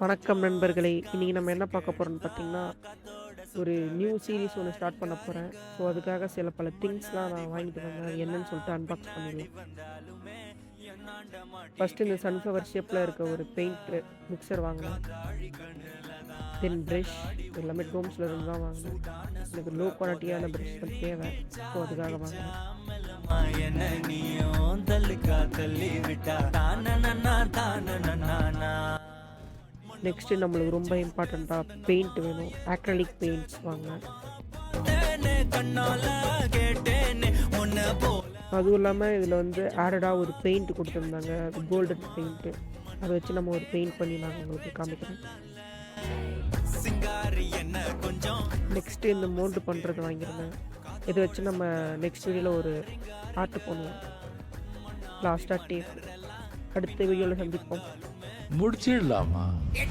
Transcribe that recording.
வணக்கம் நண்பர்களே! இன்னைக்கு நம்ம என்ன பார்க்க போறோம்னு பார்த்தீங்கன்னா, ஒரு நியூ சீரிஸ் ஒண்ணு ஸ்டார்ட் பண்ண போறேன். ஸோ, அதுக்காக சில பல திங்ஸ்லாம் நான் வாங்கிட்டு வந்தேன். அது என்னன்னு சொல்லிட்டு அன்பாக்ஸ் பண்ணிடலாம். ஃபர்ஸ்ட்டு இந்த சன்ஃப்ளவர் ஷேப்ல இருக்க ஒரு பெயிண்ட் மிக்ஸர் வாங்குனேன். தென் பிரஷ் எல்லாமே டோம்ஸ்ல இருந்து தான் வாங்குனேன். எனக்கு லோ குவாலிட்டியான பிரஷ் தான் தேவை. ஸோ, அதுக்காக வாங்குனேன். நெக்ஸ்ட்டு நம்மளுக்கு ரொம்ப இம்பார்ட்டண்ட்டாக பெயிண்ட் வேணும். அக்ரிலிக் பெயிண்ட்ஸ் வாங்கினேன். அதுவும் இல்லாமல் இதில் வந்து ஆடடாக ஒரு பெயிண்ட் கொடுத்துருந்தாங்க. அது கோல்டன் பெயிண்ட்டு. அதை வச்சு நம்ம ஒரு பெயிண்ட் பண்ணி நான் உங்களுக்கு காமிக்கிறேன். நெக்ஸ்ட்டு இந்த மோல்டு பண்ணுறது வாங்கியிருந்தேன். இதை வச்சு நம்ம நெக்ஸ்ட் வீடியோவில் ஒரு ஆர்ட் பண்ணுவோம். லாஸ்ட்டாக டேப். அடுத்த வீடியோவில் சந்திப்போம். முடிச்சிடலாமா?